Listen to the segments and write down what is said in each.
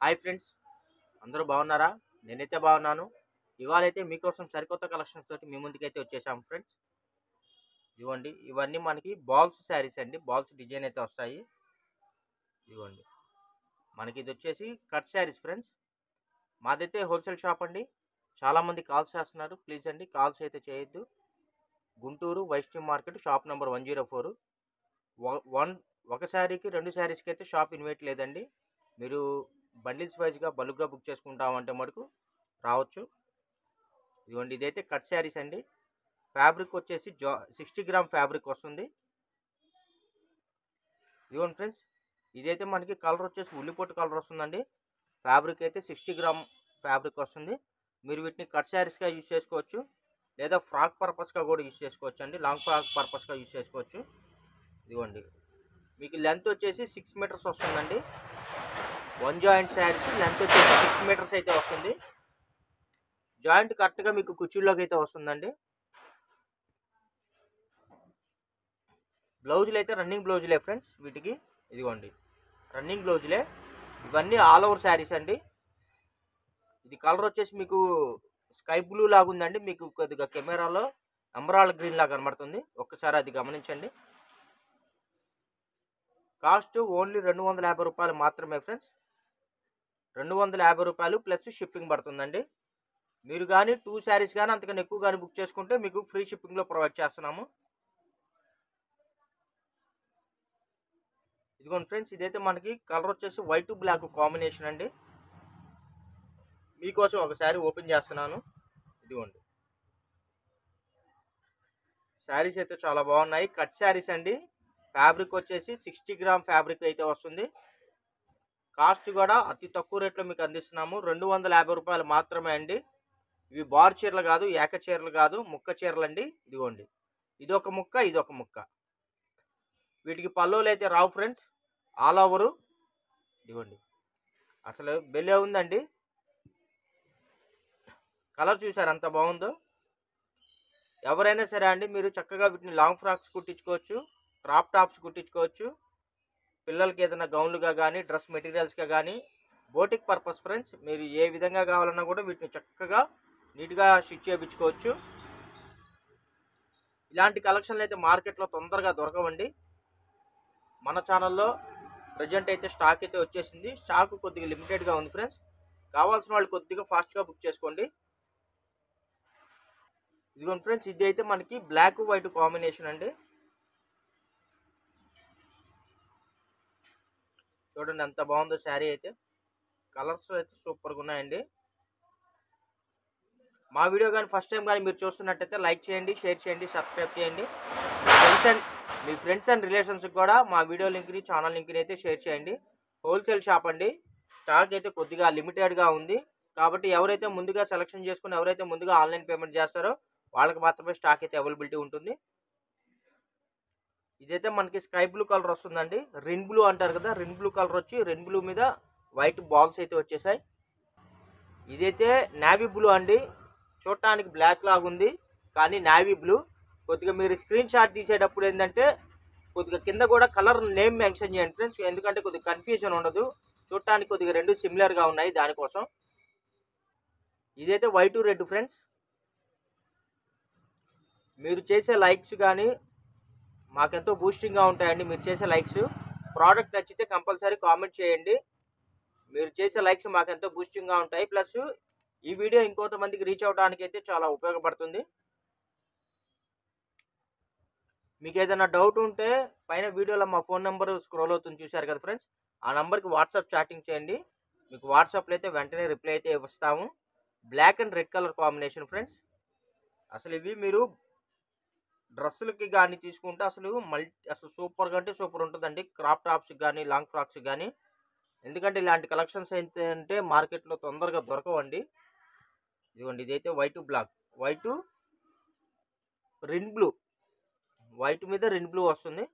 Hi friends, అందరూ బాగున్నారా? నేనైతే బాగున్నాను. ఇవాళైతే మీకోసం సరికొత్త కలెక్షన్స్ తోటి మీ ముందుకైతే వచ్చేసాము ఫ్రెండ్స్. ఇవ్వండి, ఇవన్నీ మనకి బాల్స్ శారీస్ అండి. బాల్స్ డిజైన్ అయితే వస్తాయి. ఇవ్వండి, మనకి ఇది వచ్చేసి కట్ శారీస్ ఫ్రెండ్స్. మాదైతే హోల్సేల్ షాప్ అండి. చాలామంది కాల్స్ చేస్తున్నారు. ప్లీజ్ అండి, కాల్స్ అయితే చేయొద్దు. Guntur Vaishnav market, shop number 104. ఒక శారీకి 2 శారీస్కి అయితే షాప్ ఇన్వైట్ లేదండి. మీరు బండిల్స్ వైజ్గా బల్క్గా బుక్ చేసుకుంటామంటే మటుకు రావచ్చు. ఇదిగోండి, ఇదైతే కట్ శారీస్ అండి. ఫ్యాబ్రిక్ వచ్చేసి 60 గ్రామ్ ఫ్యాబ్రిక్ వస్తుంది. ఇదిగోండి ఫ్రెండ్స్, ఇదైతే మనకి కలర్ వచ్చేసి ఉల్లిపొట్టు కలర్ వస్తుందండి. ఫ్యాబ్రిక్ అయితే 60 గ్రామ్ ఫ్యాబ్రిక్ వస్తుంది. మీరు వీటిని కట్ శారీస్గా యూజ్ చేసుకోవచ్చు, లేదా ఫ్రాక్ పర్పస్గా కూడా యూజ్ చేసుకోవచ్చు అండి. లాంగ్ ఫ్రాక్ పర్పస్గా యూజ్ చేసుకోవచ్చు. ఇదిగోండి, మీకు లెంత్ వచ్చేసి 6 మీటర్స్ వస్తుందండి. 1 జాయింట్ శారీస్ లెంత్ వచ్చేసి 6 మీటర్స్ అయితే వస్తుంది. జాయింట్ కరెక్ట్గా మీకు కుర్చీలోకి అయితే వస్తుందండి. బ్లౌజులు అయితే రన్నింగ్ బ్లౌజులే ఫ్రెండ్స్ వీటికి. ఇదిగోండి, రన్నింగ్ బ్లౌజులే. ఇవన్నీ ఆల్ ఓవర్ శారీస్ అండి. ఇది కలర్ వచ్చేసి మీకు స్కై బ్లూ లాగా ఉందండి. మీకు కొద్దిగా కెమెరాలో ఎమరాల్డ్ గ్రీన్ లాగా కనబడుతుంది. ఒక్కసారి అది గమనించండి. కాస్ట్ ఓన్లీ 250 రూపాయలు మాత్రమే ఫ్రెండ్స్. 250 రూపాయలు ప్లస్ షిప్పింగ్ పడుతుందండి. మీరు కానీ 2 శారీస్ కానీ అంతకన్నా ఎక్కువ కానీ బుక్ చేసుకుంటే మీకు ఫ్రీ షిప్పింగ్లో ప్రొవైడ్ చేస్తున్నాము. ఇదిగోండి ఫ్రెండ్స్, ఇదైతే మనకి కలర్ వచ్చేసి వైట్ బ్లాక్ కాంబినేషన్ అండి. మీకోసం ఒక శారీ ఓపెన్ చేస్తున్నాను. ఇదిగోండి, శారీస్ అయితే చాలా బాగున్నాయి. కట్ శారీస్ అండి. ఫ్యాబ్రిక్ వచ్చేసి 60 గ్రామ్ ఫ్యాబ్రిక్ అయితే వస్తుంది. కాస్ట్ కూడా అతి తక్కువ రేట్లో మీకు అందిస్తున్నాము. 250 రూపాయలు మాత్రమే అండి. ఇవి బార్ చీరలు కాదు, ఏక చీరలు కాదు, ముక్క చీరలు అండి. ఇదిగోండి, ఇదొక ముక్క, ఇదొక ముక్క. వీటికి పల్లోలు అయితే రావు ఫ్రెండ్స్, ఆల్ ఓవరు. ఇదిగోండి, అసలు బెల్లే ఉందండి. కలర్ చూసారు ఎంత బాగుందో. ఎవరైనా సరే అండి, మీరు చక్కగా వీటిని లాంగ్ ఫ్రాక్స్ కుట్టించుకోవచ్చు, క్రాప్ టాప్స్ కుట్టించుకోవచ్చు, పిల్లలకి ఏదైనా గౌన్లుగా కానీ, డ్రెస్ మెటీరియల్స్గా కానీ, బోటిక్ పర్పస్ ఫ్రెండ్స్. మీరు ఏ విధంగా కావాలన్నా కూడా వీటిని చక్కగా నీట్గా స్టిచ్ చేయించుకోవచ్చు. ఇలాంటి కలెక్షన్లు అయితే మార్కెట్లో తొందరగా దొరకవండి. మన ఛానల్లో ప్రజెంట్ అయితే స్టాక్ అయితే వచ్చేసింది. స్టాక్ కొద్దిగా లిమిటెడ్గా ఉంది ఫ్రెండ్స్. కావాల్సిన వాళ్ళు కొద్దిగా ఫాస్ట్గా బుక్ చేసుకోండి. ఇదిగోండి ఫ్రెండ్స్, ఇది అయితే మనకి బ్లాక్ వైట్ కాంబినేషన్ అండి. చూడండి ఎంత బాగుందో శారీ అయితే. కలర్స్ అయితే సూపర్గా ఉన్నాయండి. మా వీడియో కానీ ఫస్ట్ టైం కానీ మీరు చూస్తున్నట్టయితే లైక్ చేయండి, షేర్ చేయండి, సబ్స్క్రైబ్ చేయండి. మీ ఫ్రెండ్స్ అండ్ రిలేషన్స్కి కూడా మా వీడియో లింక్ని, ఛానల్ లింక్ని అయితే షేర్ చేయండి. హోల్సేల్ షాప్ అండి. స్టాక్ అయితే కొద్దిగా లిమిటెడ్గా ఉంది. కాబట్టి ఎవరైతే ముందుగా సెలెక్షన్ చేసుకుని, ఎవరైతే ముందుగా ఆన్లైన్ పేమెంట్ చేస్తారో వాళ్ళకి మాత్రమే స్టాక్ అయితే అవైలబిలిటీ ఉంటుంది. ఇదైతే మనకి స్కై బ్లూ కలర్ వస్తుందండి. రిన్ బ్లూ అంటారు కదా, రిన్ బ్లూ కలర్ వచ్చి రిన్ బ్లూ మీద వైట్ బాల్స్ అయితే వచ్చేసాయి. ఇదైతే నావీ బ్లూ అండి. చూడటానికి బ్లాక్ లాగా ఉంది కానీ నావీ బ్లూ. కొద్దిగా మీరు స్క్రీన్ షాట్ తీసేటప్పుడు ఏంటంటే కొద్దిగా కింద కూడా కలర్ నేమ్ మెన్షన్ చేయండి ఫ్రెండ్స్, ఎందుకంటే కొద్దిగా కన్ఫ్యూజన్ ఉండదు. చూడటానికి కొద్దిగా రెండు సిమిలర్గా ఉన్నాయి, దానికోసం. ఇదైతే వైట్ రెడ్ ఫ్రెండ్స్. మీరు చేసే లైక్స్ కానీ మాకెంతో బూస్టింగ్గా ఉంటాయండి. మీరు చేసే లైక్స్, ప్రోడక్ట్ నచ్చితే కంపల్సరీ కామెంట్ చేయండి. మీరు చేసే లైక్స్ మాకెంతో బూస్టింగ్గా ఉంటాయి. ప్లస్ ఈ వీడియో ఇంకొంతమందికి రీచ్ అవడానికి అయితే చాలా ఉపయోగపడుతుంది. మీకు ఏదైనా డౌట్ ఉంటే పైన వీడియోలో మా ఫోన్ నెంబర్ స్క్రోల్ అవుతుంది, చూశారు కదా ఫ్రెండ్స్. ఆ నెంబర్కి వాట్సాప్ చాటింగ్ చేయండి. మీకు వాట్సాప్లో అయితే వెంటనే రిప్లై అయితే ఇస్తాము. Black and red colour combination friends. అసలు ఇవి మీరు డ్రెస్సులకి కానీ తీసుకుంటే అసలు సూపర్గా అంటే సూపర్ ఉంటుందండి. క్రాప్ టాప్స్కి కానీ, లాంగ్ ఫ్రాక్స్కి కానీ. ఎందుకంటే ఇలాంటి కలెక్షన్స్ ఏంటంటే మార్కెట్లో తొందరగా దొరకవండి. ఇదిగోండి, ఇదైతే white black, white Rin blue, white మీద రిన్ బ్లూ వస్తుంది.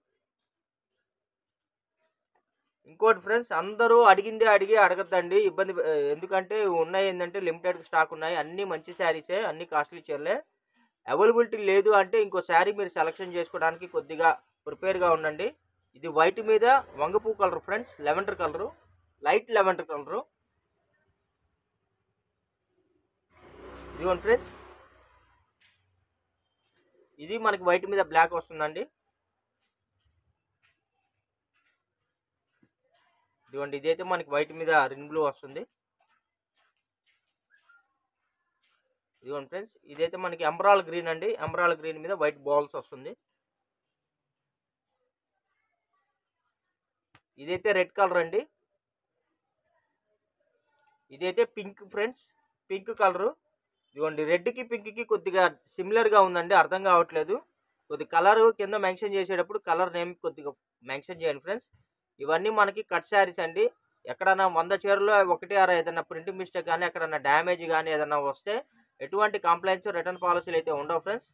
ఇంకోటి ఫ్రెండ్స్, అందరూ అడిగిందే అడగద్దండి, ఇబ్బంది. ఎందుకంటే ఉన్నాయి ఏంటంటే లిమిటెడ్ స్టాక్ ఉన్నాయి. అన్నీ మంచి శారీసే, అన్ని కాస్ట్లీ చీరలే. అవైలబిలిటీ లేదు అంటే ఇంకో శారీ మీరు సెలెక్షన్ చేసుకోవడానికి కొద్దిగా ప్రిపేర్గా ఉండండి. ఇది వైట్ మీద వంగపూ colour friends, lavender colour, light lavender colour. ఇదిగోండి ఫ్రెండ్స్, ఇది మనకి వైట్ మీద బ్లాక్ వస్తుందండి. ఇదిగోండి, ఇదైతే మనకి వైట్ మీద రిన్ బ్లూ వస్తుంది. ఇదిగోండి ఫ్రెండ్స్, ఇదైతే మనకి ఎంబ్రాల్ గ్రీన్ అండి. ఎంబ్రాల్ గ్రీన్ మీద వైట్ బాల్స్ వస్తుంది. ఇదైతే రెడ్ కలర్ అండి. ఇదైతే పింక్ ఫ్రెండ్స్, పింక్ కలరు. ఇదిగోండి, రెడ్కి పింక్కి కొద్దిగా సిమిలర్గా ఉందండి, అర్థం కావట్లేదు. కొద్ది కలర్ కింద మెన్షన్ చేసేటప్పుడు కలర్ నేమ్ కొద్దిగా మెన్షన్ చేయండి ఫ్రెండ్స్. ఇవన్నీ మనకి కట్ శారీస్ అండి. ఎక్కడన్నా 100 చీరలో 1 ఆర్ ఏదైనా ప్రింటింగ్ మిస్టేక్ కానీ ఎక్కడన్నా డ్యామేజ్ కానీ ఏదైనా వస్తే ఎటువంటి కంప్లైంట్స్, రిటర్న్ పాలసీలు అయితే ఉండవు ఫ్రెండ్స్.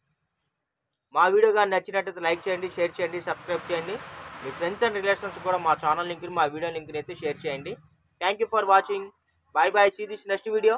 మా వీడియో కానీ నచ్చినట్టయితే లైక్ చేయండి, షేర్ చేయండి, సబ్స్క్రైబ్ చేయండి. మీ ఫ్రెండ్స్ అండ్ రిలేషన్స్ కూడా మా ఛానల్ లింక్ని, మా వీడియో లింక్ని అయితే షేర్ చేయండి. Thank you for watching. Bye bye. See this next video.